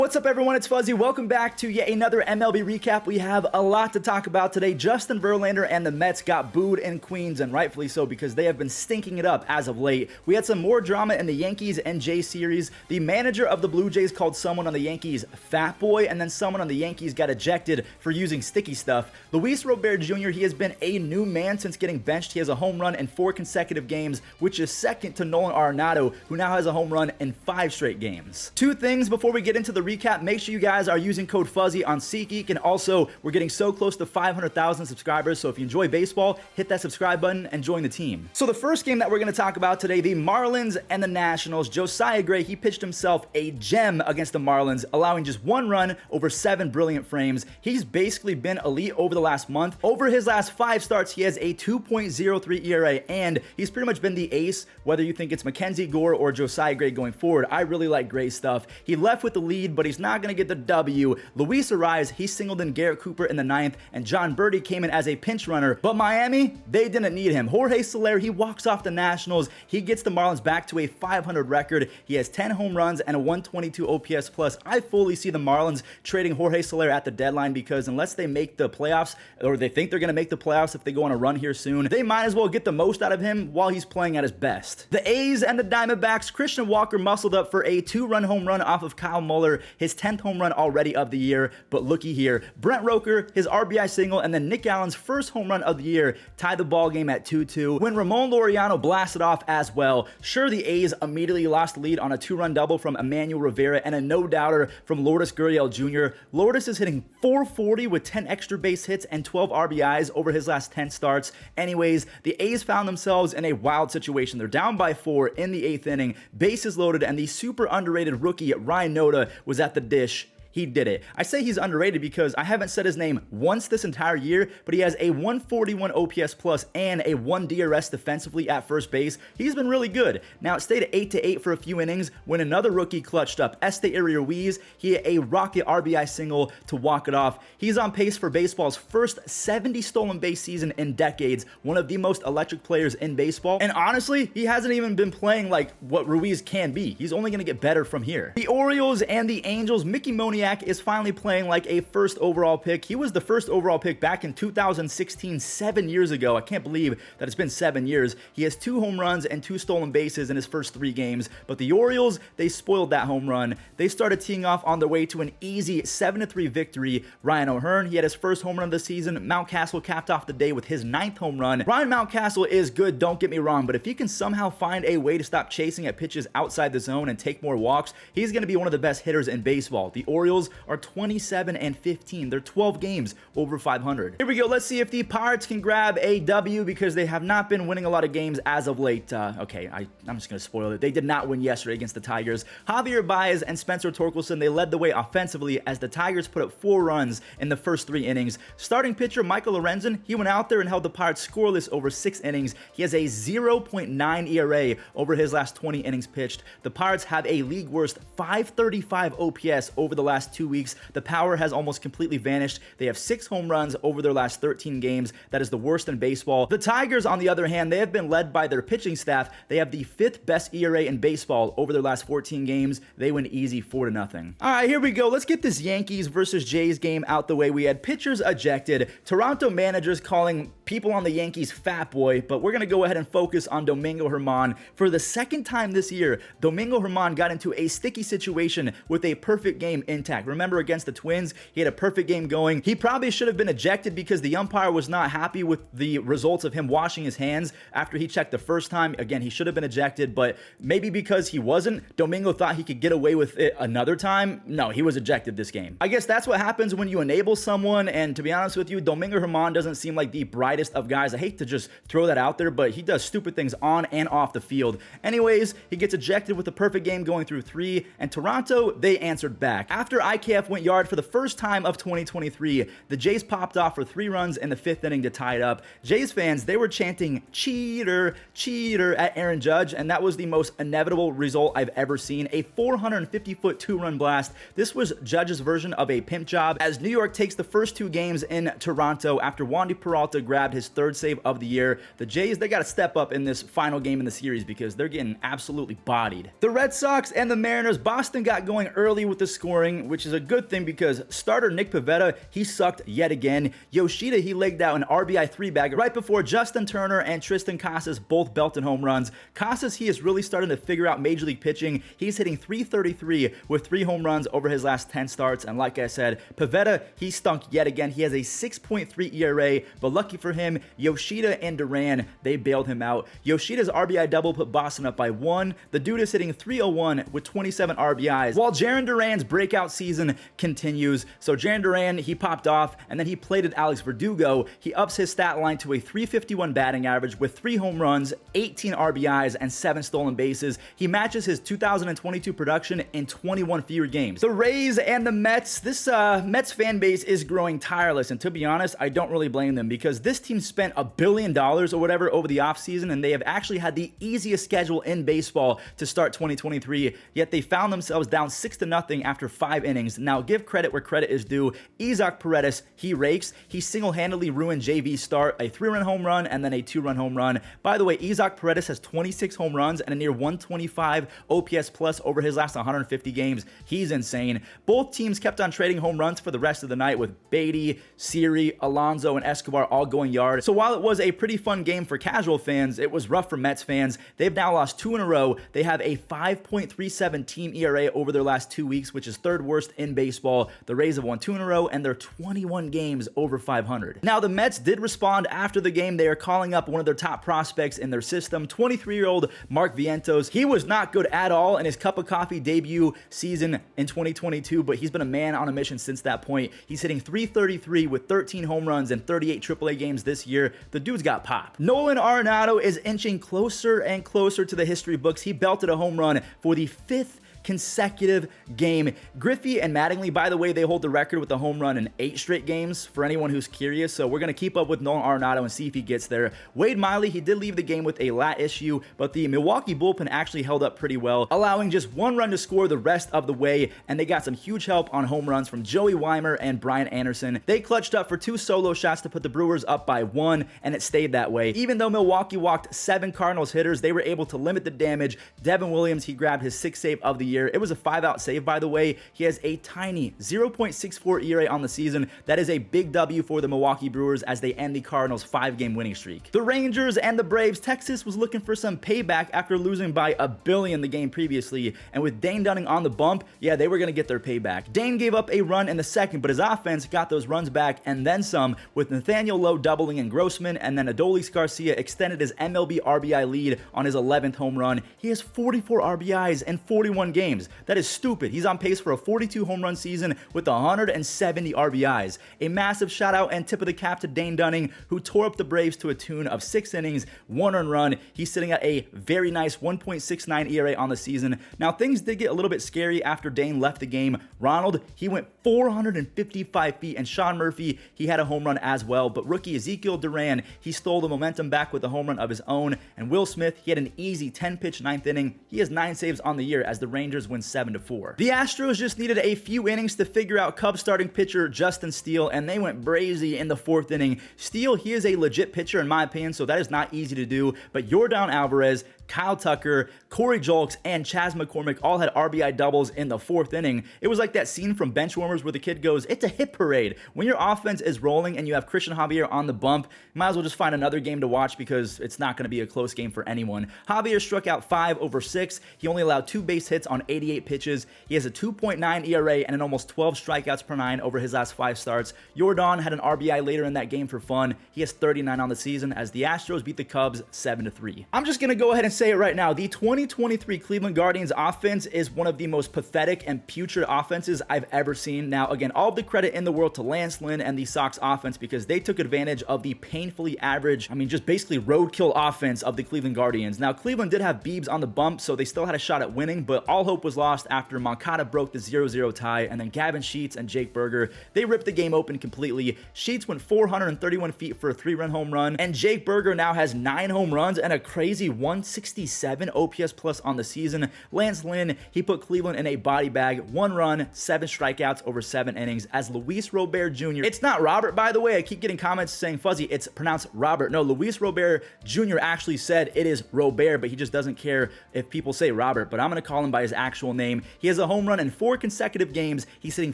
What's up, everyone? It's Fuzzy. Welcome back to yet another MLB recap. We have a lot to talk about today. Justin Verlander and the Mets got booed in Queens, and rightfully so, because they have been stinking it up as of late. We had some more drama in the Yankees and Jays series. The manager of the Blue Jays called someone on the Yankees fat boy, and then someone on the Yankees got ejected for using sticky stuff. Luis Robert Jr., he has been a new man since getting benched. He has a home run in 4 consecutive games, which is second to Nolan Arenado, who now has a home run in 5 straight games. Two things before we get into the recap. Make sure you guys are using code Fuzzy on SeatGeek, and also we're getting so close to 500,000 subscribers, so if you enjoy baseball, hit that subscribe button and join the team. So the first game that we're going to talk about today, the Marlins and the Nationals. Josiah Gray, he pitched himself a gem against the Marlins, allowing just 1 run over 7 brilliant frames. He's basically been elite over the last month. Over his last 5 starts, he has a 2.03 ERA, and he's pretty much been the ace, whether you think it's Mackenzie Gore or Josiah Gray going forward. I really like Gray's stuff. He left with the lead, but he's not going to get the W. Luis Ariz, he singled in Garrett Cooper in the 9th, and John Birdie came in as a pinch runner, but Miami, they didn't need him. Jorge Soler, he walks off the Nationals. He gets the Marlins back to a 500 record. He has 10 home runs and a 122 OPS plus. I fully see the Marlins trading Jorge Soler at the deadline, because unless they make the playoffs, or they think they're going to make the playoffs if they go on a run here soon, they might as well get the most out of him while he's playing at his best. The A's and the Diamondbacks, Christian Walker muscled up for a 2-run home run off of Kyle Muller, his 10th home run already of the year, but looky here. Brent Roker, his RBI single, and then Nick Allen's first home run of the year tied the ball game at 2-2 when Ramon Laureano blasted off as well. Sure, the A's immediately lost the lead on a 2-run double from Emmanuel Rivera and a no-doubter from Lourdes Gurriel Jr. Lourdes is hitting .440 with 10 extra base hits and 12 RBIs over his last 10 starts. Anyways, the A's found themselves in a wild situation. They're down by 4 in the 8th inning, bases loaded, and the super underrated rookie Ryan Noda was at the dish. He did it. I say he's underrated because I haven't said his name once this entire year, but he has a 141 OPS plus and a 1 DRS defensively at first base. He's been really good. Now, it stayed at 8-8 for a few innings when another rookie clutched up. Esteury Ruiz, he hit a rocket RBI single to walk it off. He's on pace for baseball's first 70 stolen base season in decades, one of the most electric players in baseball. And honestly, he hasn't even been playing like what Ruiz can be. He's only going to get better from here. The Orioles and the Angels, Mickey Moniak is finally playing like a first overall pick. He was the first overall pick back in 2016, 7 years ago. I can't believe that it's been 7 years. He has 2 home runs and 2 stolen bases in his first 3 games, but the Orioles, they spoiled that home run. They started teeing off on their way to an easy 7-3 victory. Ryan O'Hearn, he had his first home run of the season. Mountcastle capped off the day with his 9th home run. Ryan Mountcastle is good, don't get me wrong, but if he can somehow find a way to stop chasing at pitches outside the zone and take more walks, he's going to be one of the best hitters in baseball. The Orioles are 27-15. They're 12 games over 500. Here we go. Let's see if the Pirates can grab a W, because they have not been winning a lot of games as of late. Okay, I'm just going to spoil it. They did not win yesterday against the Tigers. Javier Baez and Spencer Torkelson, they led the way offensively as the Tigers put up 4 runs in the first 3 innings. Starting pitcher Michael Lorenzen, he went out there and held the Pirates scoreless over 6 innings. He has a 0.9 ERA over his last 20 innings pitched. The Pirates have a league worst 535 OPS over the last 2 weeks. The power has almost completely vanished. They have 6 home runs over their last 13 games. That is the worst in baseball. The Tigers, on the other hand, they have been led by their pitching staff. They have the 5th best ERA in baseball over their last 14 games. They win easy 4-0. All right, here we go. Let's get this Yankees versus Jays game out the way. We had pitchers ejected, Toronto managers calling people on the Yankees fat boy, but we're going to go ahead and focus on Domingo Germán. For the 2nd time this year, Domingo Germán got into a sticky situation with a perfect game intact. Remember, against the Twins, he had a perfect game going. He probably should have been ejected because the umpire was not happy with the results of him washing his hands after he checked the first time. Again, he should have been ejected, but maybe because he wasn't, Domingo thought he could get away with it another time. No, he was ejected this game. I guess that's what happens when you enable someone, and to be honest with you, Domingo Germán doesn't seem like the brightest of guys. I hate to just throw that out there, but he does stupid things on and off the field. Anyways, he gets ejected with a perfect game going through 3, and Toronto, they answered back. After IKF went yard for the first time of 2023, the Jays popped off for 3 runs in the 5th inning to tie it up. Jays fans, they were chanting cheater, cheater at Aaron Judge, and that was the most inevitable result I've ever seen. A 450-foot 2-run blast. This was Judge's version of a pimp job as New York takes the first 2 games in Toronto after Wandy Peralta grabbed grabbed his 3rd save of the year. The Jays, they got to step up in this final game in the series because they're getting absolutely bodied. The Red Sox and the Mariners, Boston got going early with the scoring, which is a good thing because starter Nick Pivetta, he sucked yet again. Yoshida, he legged out an RBI 3-bagger right before Justin Turner and Tristan Casas both belted home runs. Casas, he is really starting to figure out major league pitching. He's hitting .333 with 3 home runs over his last 10 starts, and like I said, Pivetta, he stunk yet again. He has a 6.3 ERA, but lucky for him, Yoshida and Duran, they bailed him out. Yoshida's RBI double put Boston up by 1. The dude is hitting .301 with 27 RBIs, while Jarren Duran's breakout season continues. So Jarren Duran, he popped off, and then he plated Alex Verdugo. He ups his stat line to a .351 batting average with 3 home runs, 18 RBIs, and 7 stolen bases. He matches his 2022 production in 21 fewer games. The Rays and the Mets, this Mets fan base is growing tireless, and to be honest, I don't really blame them because this team spent $1 billion or whatever over the offseason, and they have actually had the easiest schedule in baseball to start 2023, yet they found themselves down 6-0 after 5 innings. Now, give credit where credit is due. Isaac Paredes, he rakes. He single-handedly ruined JV's start, a 3-run home run and then a 2-run home run. By the way, Isaac Paredes has 26 home runs and a near 125 OPS plus over his last 150 games. He's insane. Both teams kept on trading home runs for the rest of the night with Beatty, Siri, Alonso, and Escobar all going yard. So while it was a pretty fun game for casual fans, it was rough for Mets fans. They've now lost 2 in a row. They have a 5.37 team ERA over their last 2 weeks, which is 3rd worst in baseball. The Rays have won 2 in a row, and they're 21 games over 500. Now, the Mets did respond after the game. They are calling up one of their top prospects in their system, 23-year-old Mark Vientos. He was not good at all in his cup of coffee debut season in 2022, but he's been a man on a mission since that point. He's hitting .333 with 13 home runs and 38 AAA games this year. The dude's got pop. Nolan Arenado is inching closer and closer to the history books. He belted a home run for the 5th consecutive game. Griffey and Mattingly, by the way, they hold the record with a home run in 8 straight games for anyone who's curious, so we're going to keep up with Nolan Arenado and see if he gets there. Wade Miley, he did leave the game with a lat issue, but the Milwaukee bullpen actually held up pretty well, allowing just 1 run to score the rest of the way, and they got some huge help on home runs from Joey Weimer and Brian Anderson. They clutched up for 2 solo shots to put the Brewers up by 1, and it stayed that way. Even though Milwaukee walked 7 Cardinals hitters, they were able to limit the damage. Devin Williams, he grabbed his 6th save of the year. It was a 5-out save, by the way. He has a tiny 0.64 ERA on the season. That is a big W for the Milwaukee Brewers as they end the Cardinals' 5-game winning streak. The Rangers and the Braves, Texas was looking for some payback after losing by $1 billion the game previously, and with Dane Dunning on the bump, yeah, they were going to get their payback. Dane gave up a run in the 2nd, but his offense got those runs back and then some, with Nathaniel Lowe doubling in Grossman, and then Adolis Garcia extended his MLB RBI lead on his 11th home run. He has 44 RBIs in 41 games. That is stupid. He's on pace for a 42 home run season with 170 RBIs. A massive shout out and tip of the cap to Dane Dunning, who tore up the Braves to a tune of 6 innings, 1 earned run. He's sitting at a very nice 1.69 ERA on the season. Now, things did get a little bit scary after Dane left the game. Ronald, he went 455 feet, and Sean Murphy, he had a home run as well, but rookie Ezekiel Duran, he stole the momentum back with a home run of his own, and Will Smith, he had an easy 10-pitch 9th inning. He has 9 saves on the year as the Rangers win 7-4. The Astros just needed a few innings to figure out Cubs starting pitcher Justin Steele, and they went brazy in the 4th inning. Steele, he is a legit pitcher in my opinion, so that is not easy to do, but Yordan Alvarez, Kyle Tucker, Corey Julks, and Chas McCormick all had RBI doubles in the 4th inning. It was like that scene from Benchwarmers where the kid goes, "It's a hit parade." When your offense is rolling and you have Christian Javier on the bump, you might as well just find another game to watch because it's not going to be a close game for anyone. Javier struck out 5 over 6. He only allowed 2 base hits on 88 pitches. He has a 2.9 ERA and an almost 12 strikeouts per 9 over his last 5 starts. Yordan had an RBI later in that game for fun. He has 39 on the season as the Astros beat the Cubs 7-3. I'm just going to go ahead and say it right now. The 2023 Cleveland Guardians offense is one of the most pathetic and putrid offenses I've ever seen. Now, again, all the credit in the world to Lance Lynn and the Sox offense because they took advantage of the painfully average, just basically roadkill offense of the Cleveland Guardians. Now, Cleveland did have Biebs on the bump, so they still had a shot at winning, but all hope was lost after Moncada broke the 0-0 tie, and then Gavin Sheets and Jake Berger, they ripped the game open completely. Sheets went 431 feet for a 3-run home run, and Jake Berger now has 9 home runs and a crazy 160 267 OPS plus on the season. Lance Lynn, he put Cleveland in a body bag, 1 run, 7 strikeouts over 7 innings as Luis Robert Jr. It's not Robert, by the way. I keep getting comments saying, Fuzzy, it's pronounced Robert. No, Luis Robert Jr. actually said it is Robert, but he just doesn't care if people say Robert, but I'm going to call him by his actual name. He has a home run in 4 consecutive games. He's hitting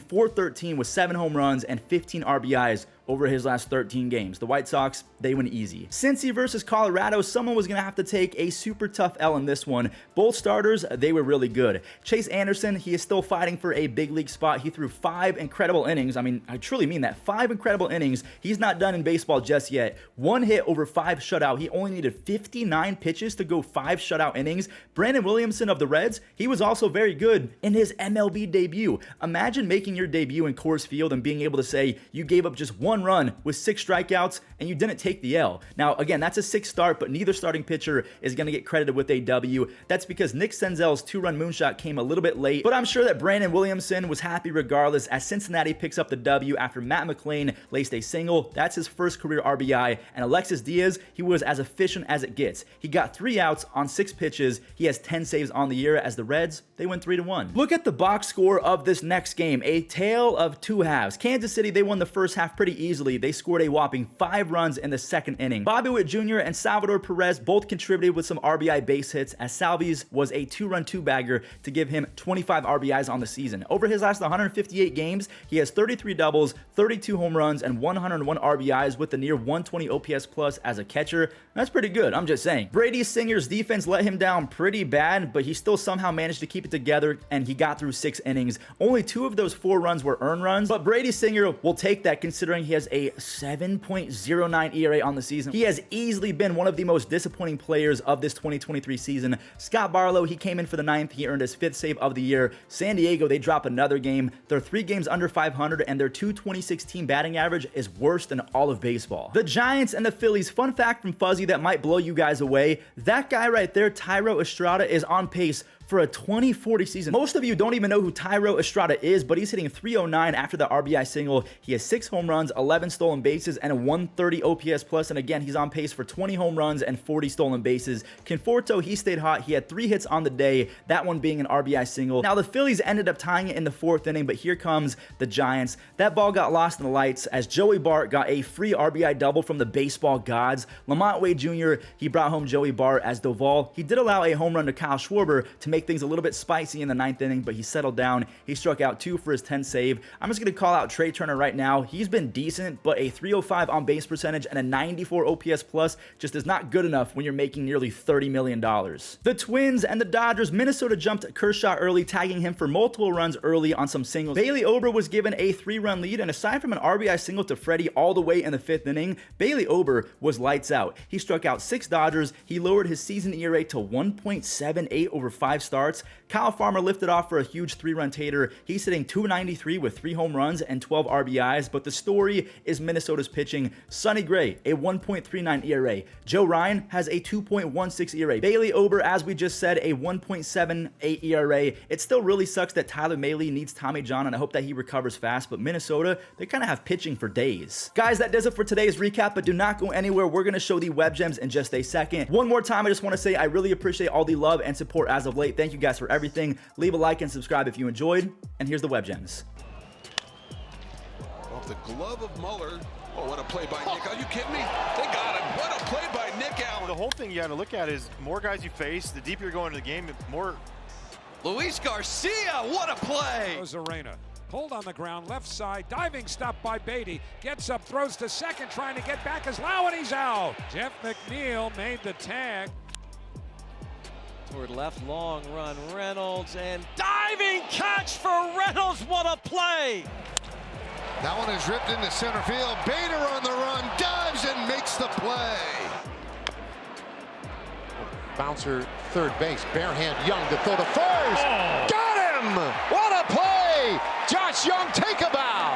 .413 with 7 home runs and 15 RBIs over his last 13 games. The White Sox, they win easy. Cincy versus Colorado, someone was going to have to take a super tough L in this one. Both starters, they were really good. Chase Anderson, he is still fighting for a big league spot. He threw 5 incredible innings. I mean, I truly mean that. 5 incredible innings. He's not done in baseball just yet. 1 hit over 5 shutout. He only needed 59 pitches to go 5 shutout innings. Brandon Williamson of the Reds, he was also very good in his MLB debut. Imagine making your debut in Coors Field and being able to say you gave up just 1 run with 6 strikeouts and you didn't take the L. Now, again, that's a 6 start, but neither starting pitcher is going to get credited with a W. That's because Nick Senzel's 2-run moonshot came a little bit late, but I'm sure that Brandon Williamson was happy regardless as Cincinnati picks up the W after Matt McLain laced a single. That's his first career RBI, and Alexis Diaz, he was as efficient as it gets. He got 3 outs on 6 pitches. He has 10 saves on the year as the Reds, they win 3-1. Look at the box score of this next game, a tale of 2 halves. Kansas City, they won the first half pretty easily. They scored a whopping 5 runs in the second inning. Bobby Witt Jr. and Salvador Perez both contributed with some RBI base hits as Salvi's was a 2-run 2-bagger to give him 25 RBIs on the season. Over his last 158 games, he has 33 doubles, 32 home runs, and 101 RBIs with the near 120 OPS plus as a catcher. That's pretty good, I'm just saying. Brady Singer's defense let him down pretty bad, but he still somehow managed to keep it together and he got through 6 innings. Only 2 of those 4 runs were earned runs, but Brady Singer will take that considering he has a 7.09 ERA on the season. He has easily been one of the most disappointing players of this 2023 season. Scott Barlow, he came in for the 9th. He earned his 5th save of the year. San Diego, they drop another game. They're 3 games under 500 and their 226 batting average is worse than all of baseball. The Giants and the Phillies, fun fact from Fuzzy that might blow you guys away. That guy right there, Thairo Estrada, is on pace for a 2040 season. Most of you don't even know who Thairo Estrada is, but he's hitting .309 after the RBI single. He has 6 home runs, 11 stolen bases, and a 130 OPS plus. And again, he's on pace for 20 home runs and 40 stolen bases. Conforto, he stayed hot. He had 3 hits on the day, that one being an RBI single. Now, the Phillies ended up tying it in the 4th inning, but here comes the Giants. That ball got lost in the lights as Joey Bart got a free RBI double from the baseball gods. Lamont Wade Jr., he brought home Joey Bart as Doval. He did allow a home run to Kyle Schwarber to make things a little bit spicy in the 9th inning, but he settled down. He struck out 2 for his 10th save. I'm just going to call out Trey Turner right now. He's been decent, but a .305 on base percentage and a 94 OPS plus just is not good enough when you're making nearly $30 million. The Twins and the Dodgers, Minnesota jumped Kershaw early, tagging him for multiple runs early on some singles. Bailey Ober was given a 3-run lead, and aside from an RBI single to Freddie all the way in the 5th inning, Bailey Ober was lights out. He struck out 6 Dodgers. He lowered his season ERA to 1.78 over 5 starts. Kyle Farmer lifted off for a huge 3-run tater. He's hitting .293 with 3 home runs and 12 RBIs, but the story is Minnesota's pitching. Sonny Gray, a 1.39 ERA. Joe Ryan has a 2.16 ERA. Bailey Ober, as we just said, a 1.78 ERA. It still really sucks that Tyler Mahle needs Tommy John, and I hope that he recovers fast, but Minnesota, they kind of have pitching for days. Guys, that does it for today's recap, but do not go anywhere. We're going to show the web gems in just a second. One more time, I just want to say I really appreciate all the love and support as of late. Thank you guys for everything. Leave a like and subscribe if you enjoyed, and here's the web gems. Off the glove of Muller. Oh, what a play by Nick. Are you kidding me? They got him. What a play by Nick Allen. The whole thing you got to look at is more guys you face, the deeper you're going into the game, the more. Luis Garcia, what a play. Arena. Pulled on the ground, left side, diving stop by Beatty. Gets up, throws to second, trying to get back as Lau, and he's out. Jeff McNeil made the tag. Toward left, long run, Reynolds, and diving catch for Reynolds. What a play! That one is ripped into center field. Bader on the run, dives and makes the play. Bouncer, third base, bare hand, Young to throw to first. Got him! What a play! Josh Young, take a